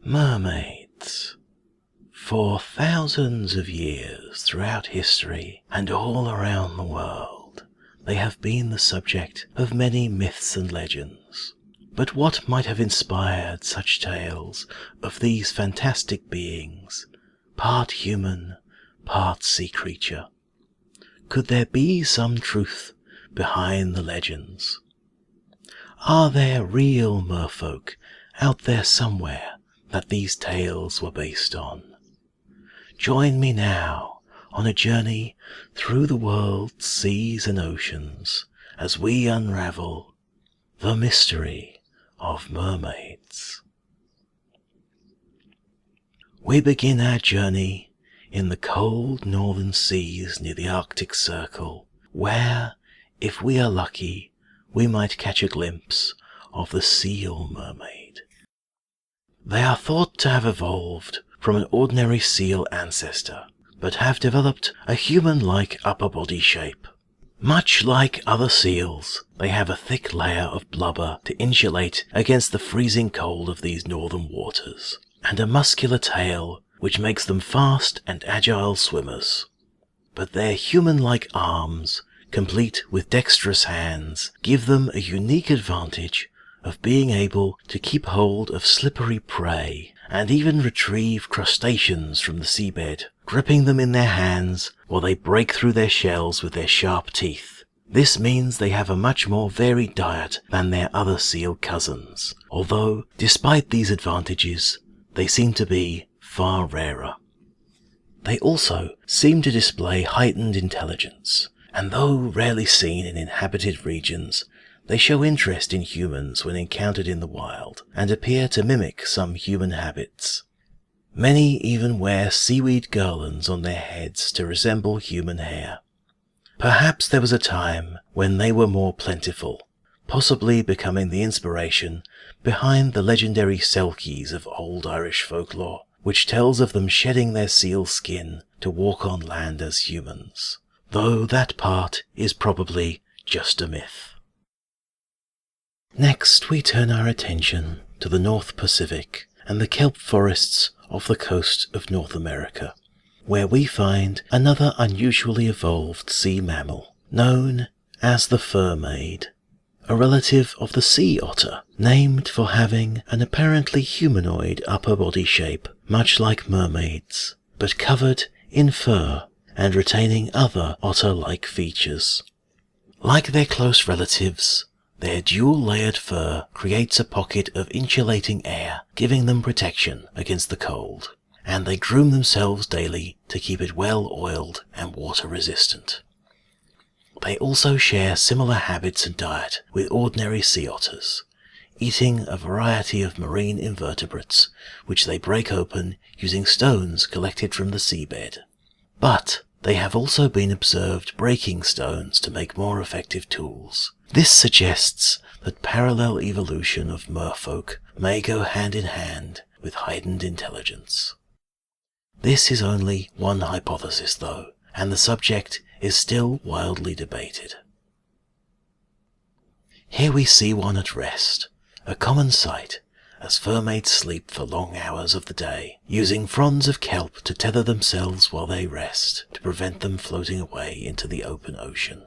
Mermaids. For thousands of years throughout history and all around the world, they have been the subject of many myths and legends. But what might have inspired such tales of these fantastic beings, part human, part sea creature? Could there be some truth behind the legends? Are there real merfolk out there somewhere that these tales were based on? Join me now on a journey through the world's seas and oceans as we unravel the mystery of mermaids. We begin our journey in the cold northern seas near the Arctic Circle, where, if we are lucky, we might catch a glimpse of the seal mermaid. They are thought to have evolved from an ordinary seal ancestor, but have developed a human-like upper body shape. Much like other seals, they have a thick layer of blubber to insulate against the freezing cold of these northern waters, and a muscular tail which makes them fast and agile swimmers. But their human-like arms, complete with dexterous hands, give them a unique advantage of being able to keep hold of slippery prey and even retrieve crustaceans from the seabed, gripping them in their hands while they break through their shells with their sharp teeth. This means they have a much more varied diet than their other seal cousins, although, despite these advantages, they seem to be far rarer. They also seem to display heightened intelligence, and though rarely seen in inhabited regions, they show interest in humans when encountered in the wild, and appear to mimic some human habits. Many even wear seaweed garlands on their heads to resemble human hair. Perhaps there was a time when they were more plentiful, possibly becoming the inspiration behind the legendary selkies of old Irish folklore, which tells of them shedding their seal skin to walk on land as humans, though that part is probably just a myth. Next, we turn our attention to the North Pacific and the kelp forests off the coast of North America, where we find another unusually evolved sea mammal, known as the mermaid, a relative of the sea otter, named for having an apparently humanoid upper body shape, much like mermaids, but covered in fur and retaining other otter-like features. Like their close relatives, their dual-layered fur creates a pocket of insulating air, giving them protection against the cold, and they groom themselves daily to keep it well-oiled and water-resistant. They also share similar habits and diet with ordinary sea otters, eating a variety of marine invertebrates, which they break open using stones collected from the seabed. But they have also been observed breaking stones to make more effective tools. This suggests that parallel evolution of merfolk may go hand in hand with heightened intelligence. This is only one hypothesis, though, and the subject is still wildly debated. Here we see one at rest, a common sight, as mermaids sleep for long hours of the day, using fronds of kelp to tether themselves while they rest, to prevent them floating away into the open ocean.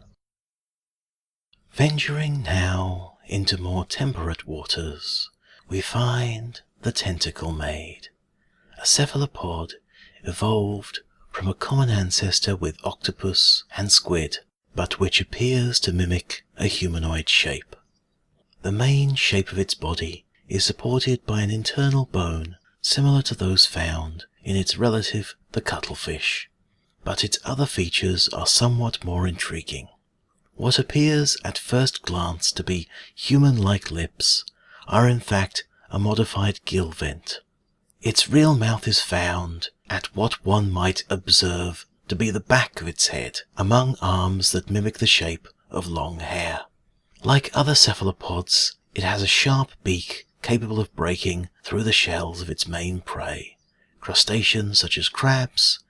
Venturing now into more temperate waters, we find the tentacle maid, a cephalopod evolved from a common ancestor with octopus and squid, but which appears to mimic a humanoid shape. The main shape of its body is supported by an internal bone similar to those found in its relative the cuttlefish, but its other features are somewhat more intriguing. What appears at first glance to be human-like lips are in fact a modified gill vent. Its real mouth is found at what one might observe to be the back of its head, among arms that mimic the shape of long hair. Like other cephalopods, it has a sharp beak capable of breaking through the shells of its main prey, crustaceans such as crabs,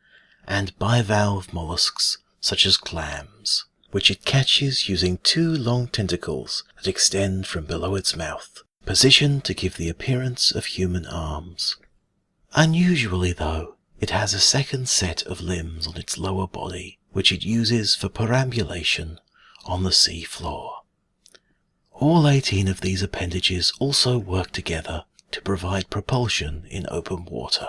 and bivalve mollusks such as clams, which it catches using two long tentacles that extend from below its mouth, positioned to give the appearance of human arms. Unusually though, it has a second set of limbs on its lower body, which it uses for perambulation on the sea floor. All 18 of these appendages also work together to provide propulsion in open water.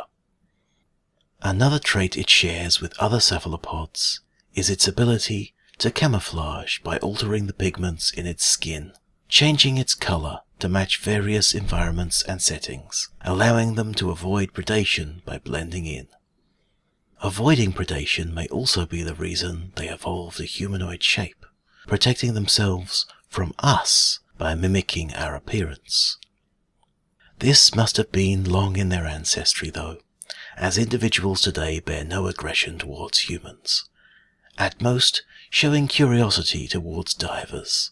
Another trait it shares with other cephalopods is its ability to camouflage by altering the pigments in its skin, changing its color to match various environments and settings, allowing them to avoid predation by blending in. Avoiding predation may also be the reason they evolved a humanoid shape, protecting themselves from us by mimicking our appearance. This must have been long in their ancestry though, as individuals today bear no aggression towards humans, at most showing curiosity towards divers,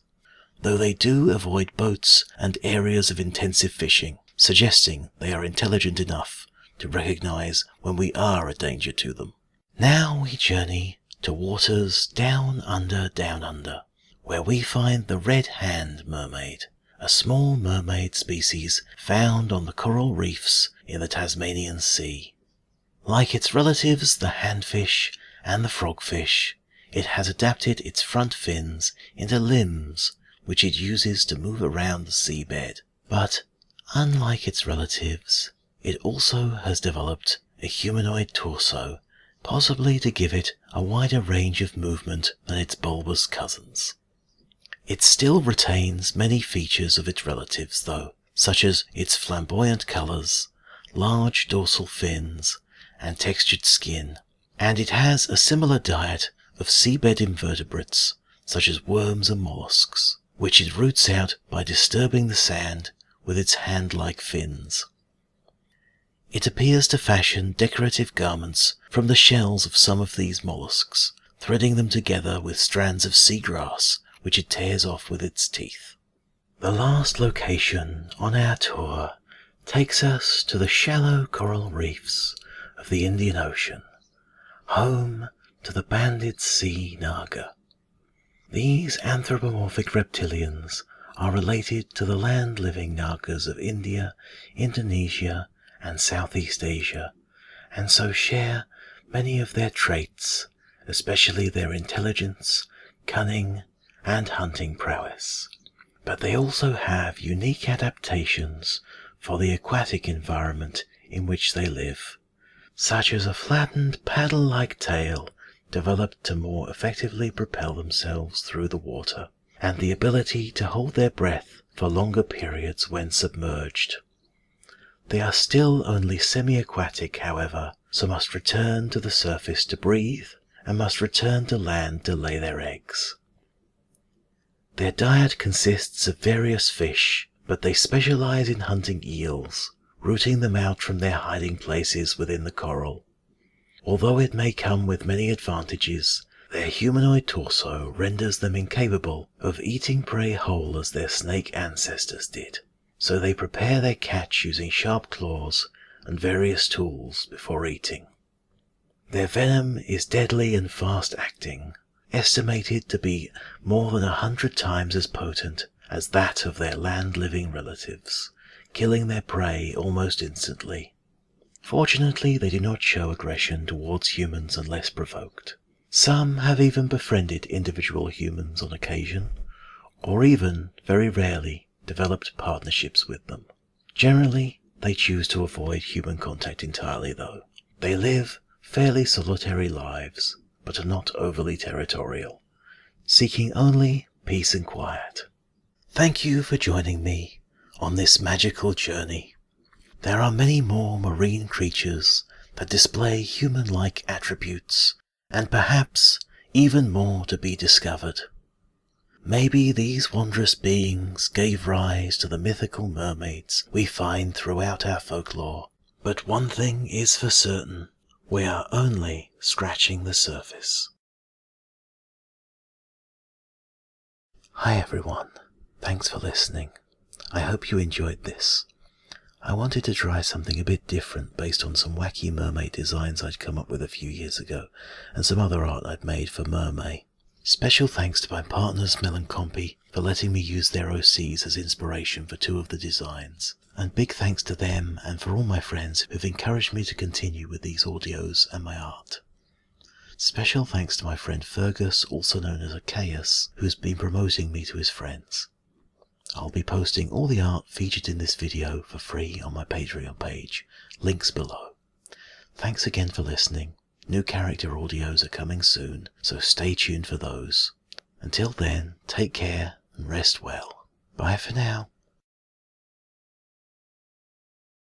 though they do avoid boats and areas of intensive fishing, suggesting they are intelligent enough to recognize when we are a danger to them. Now we journey to waters down under, where we find the red-hand mermaid, a small mermaid species found on the coral reefs in the Tasmanian Sea. Like its relatives, the handfish and the frogfish, it has adapted its front fins into limbs which it uses to move around the seabed. But, unlike its relatives, it also has developed a humanoid torso, possibly to give it a wider range of movement than its bulbous cousins. It still retains many features of its relatives though, such as its flamboyant colors, large dorsal fins, and textured skin, and it has a similar diet of seabed invertebrates such as worms and mollusks, which it roots out by disturbing the sand with its hand-like fins. It appears to fashion decorative garments from the shells of some of these mollusks, threading them together with strands of seagrass which it tears off with its teeth. The last location on our tour takes us to the shallow coral reefs of the Indian Ocean, home to the banded sea naga. These anthropomorphic reptilians are related to the land-living nagas of India, Indonesia, and Southeast Asia, and so share many of their traits, especially their intelligence, cunning, and hunting prowess. But they also have unique adaptations for the aquatic environment in which they live, such as a flattened paddle-like tail developed to more effectively propel themselves through the water, and the ability to hold their breath for longer periods when submerged. They are still only semi-aquatic, however, so must return to the surface to breathe, and must return to land to lay their eggs. Their diet consists of various fish, but they specialize in hunting eels, rooting them out from their hiding places within the coral. Although it may come with many advantages, their humanoid torso renders them incapable of eating prey whole as their snake ancestors did, so they prepare their catch using sharp claws and various tools before eating. Their venom is deadly and fast-acting, estimated to be more than 100 times as potent as that of their land-living relatives, killing their prey almost instantly. Fortunately, they do not show aggression towards humans unless provoked. Some have even befriended individual humans on occasion, or even, very rarely, developed partnerships with them. Generally, they choose to avoid human contact entirely though. They live fairly solitary lives, but are not overly territorial, seeking only peace and quiet. Thank you for joining me on this magical journey. There are many more marine creatures that display human-like attributes, and perhaps even more to be discovered. Maybe these wondrous beings gave rise to the mythical mermaids we find throughout our folklore, but one thing is for certain, we are only scratching the surface. Hi everyone, thanks for listening. I hope you enjoyed this. I wanted to try something a bit different based on some wacky mermaid designs I'd come up with a few years ago, and some other art I'd made for Mermaid. Special thanks to my partners Mel and Compy for letting me use their OCs as inspiration for 2 of the designs. And big thanks to them and for all my friends who've encouraged me to continue with these audios and my art. Special thanks to my friend Fergus, also known as Achaius, who's been promoting me to his friends. I'll be posting all the art featured in this video for free on my Patreon page, links below. Thanks again for listening. New character audios are coming soon, so stay tuned for those. Until then, take care and rest well. Bye for now.